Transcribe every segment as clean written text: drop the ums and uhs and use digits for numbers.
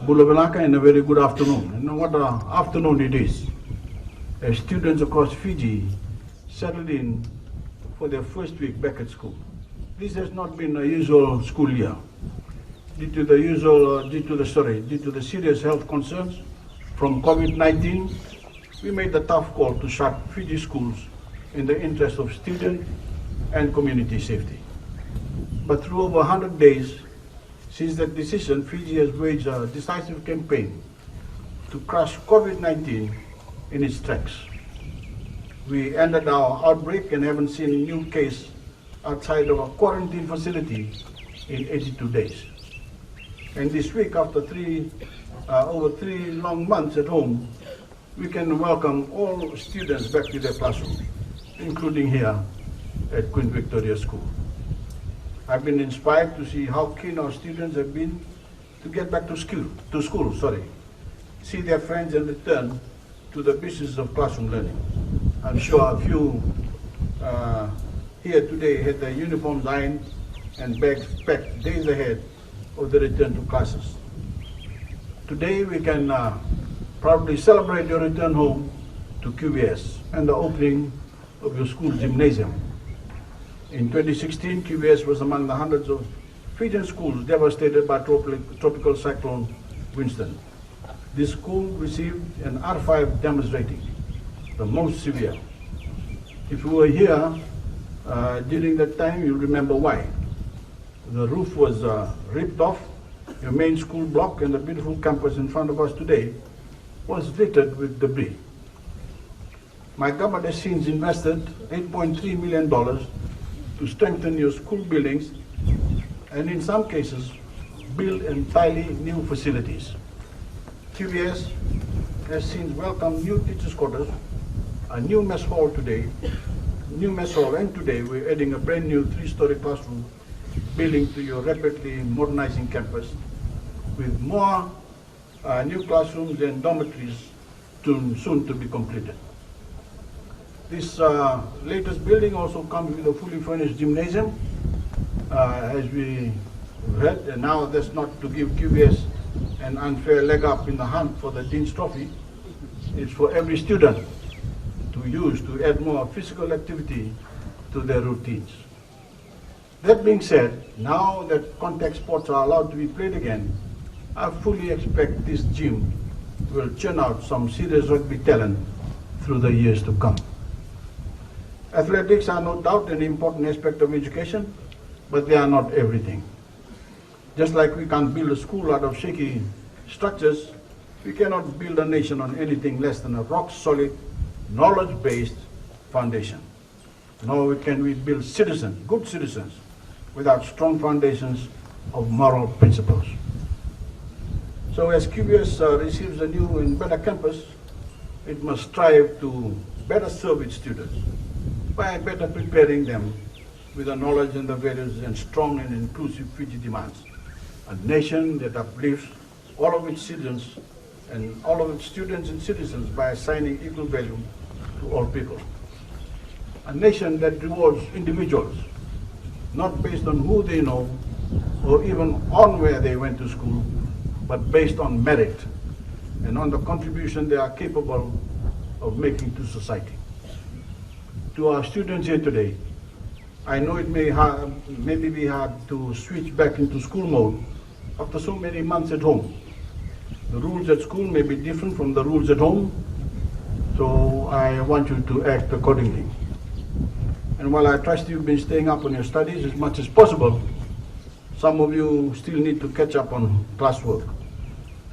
Bulabalaka, and a very good afternoon. And what an afternoon it is. As students across Fiji settled in for their first week back at school. This has not been a usual school year. Due to the serious health concerns from COVID-19, we made the tough call to shut Fiji schools in the interest of student and community safety. But through over 100 days since that decision, Fiji has waged a decisive campaign to crush COVID-19 in its tracks. We ended our outbreak and haven't seen a new case outside of a quarantine facility in 82 days. And this week, after over three long months at home, we can welcome all students back to their classroom, including here at Queen Victoria School. I've been inspired to see how keen our students have been to get back to school, see their friends and return to the business of classroom learning. I'm sure a few here today had their uniforms ironed and bags packed days ahead of the return to classes. Today we can proudly celebrate your return home to QVS and the opening of your school gymnasium. In 2016, QVS was among the hundreds of Fijian schools devastated by tropical cyclone Winston. This school received an R5 damage rating, the most severe. If you were here during that time, you'll remember why. The roof was ripped off, your main school block and the beautiful campus in front of us today was littered with debris. My government has since invested $8.3 million to strengthen your school buildings and in some cases build entirely new facilities. QVS has since welcomed new teachers' quarters, a new mess hall, and today we're adding a brand new 3-story classroom building to your rapidly modernizing campus with more new classrooms and dormitories soon to be completed. This latest building also comes with a fully furnished gymnasium, as we read, and now that's not to give QVS an unfair leg up in the hunt for the Dean's Trophy. It's for every student to use to add more physical activity to their routines. That being said, now that contact sports are allowed to be played again, I fully expect this gym will churn out some serious rugby talent through the years to come. Athletics are no doubt an important aspect of education, but they are not everything. Just like we can't build a school out of shaky structures, we cannot build a nation on anything less than a rock-solid, knowledge-based foundation. Nor can we build good citizens, without strong foundations of moral principles. So as QVS receives a new and better campus, it must strive to better serve its students by better preparing them with the knowledge and the values and strong and inclusive Fiji demands. A nation that uplifts all of its citizens and all of its students and citizens by assigning equal value to all people. A nation that rewards individuals, not based on who they know or even on where they went to school, but based on merit and on the contribution they are capable of making to society. To our students here today, I know it may be hard to switch back into school mode after so many months at home. The rules at school may be different from the rules at home, so I want you to act accordingly. And while I trust you've been staying up on your studies as much as possible, some of you still need to catch up on classwork.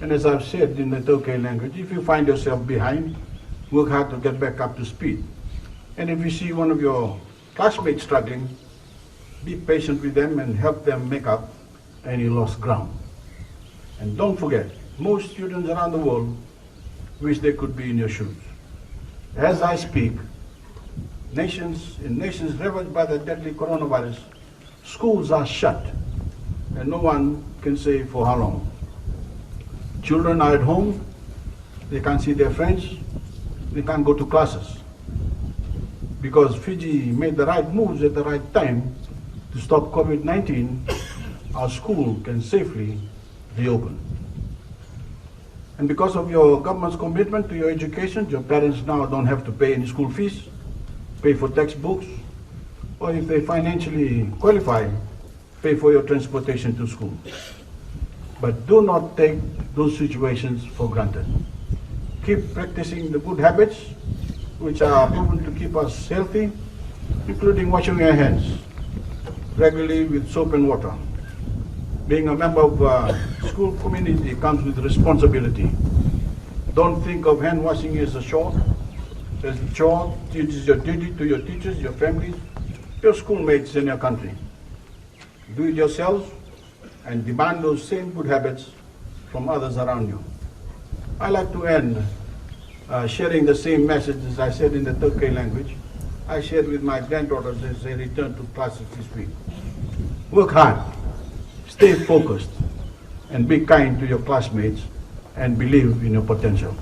And as I've said in the Tokay language, if you find yourself behind, work hard to get back up to speed. And if you see one of your classmates struggling, be patient with them and help them make up any lost ground. And don't forget, most students around the world wish they could be in your shoes. As I speak, in nations ravaged by the deadly coronavirus, schools are shut, and no one can say for how long. Children are at home, they can't see their friends, they can't go to classes. Because Fiji made the right moves at the right time to stop COVID-19, our school can safely reopen. And because of your government's commitment to your education, your parents now don't have to pay any school fees, pay for textbooks, or if they financially qualify, pay for your transportation to school. But do not take those situations for granted. Keep practicing the good habits which are proven to keep us healthy, including washing your hands regularly with soap and water. Being a member of a school community comes with responsibility. Don't think of hand washing as a chore. As a chore, it is your duty to your teachers, your families, your schoolmates in your country. Do it yourselves and demand those same good habits from others around you. I like to end sharing the same message as I said in the Turkey language. I shared with my granddaughters as they return to classes this week. Work hard, stay focused, and be kind to your classmates and believe in your potential.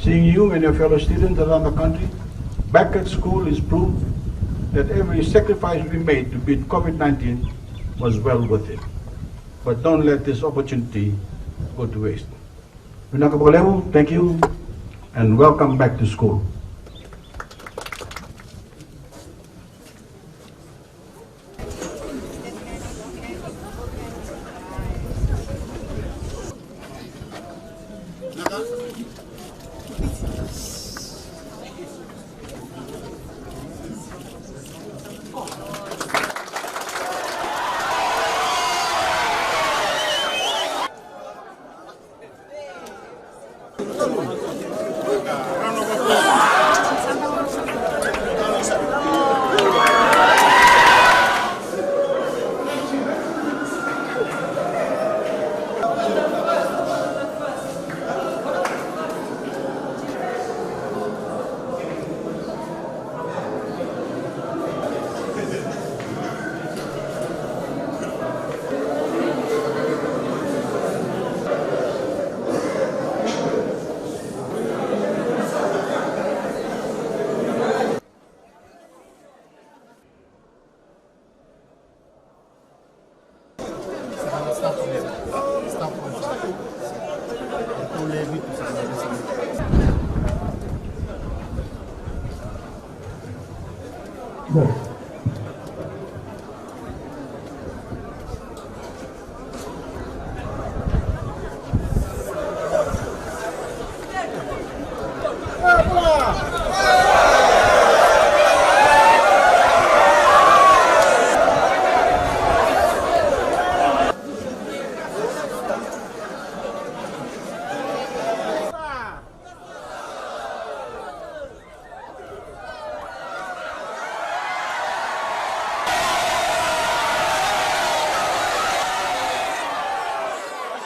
Seeing you and your fellow students around the country back at school is proof that every sacrifice we made to beat COVID-19 was well worth it. But don't let this opportunity go to waste. Vinakabolemu, thank you, and welcome back to school.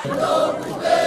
Don't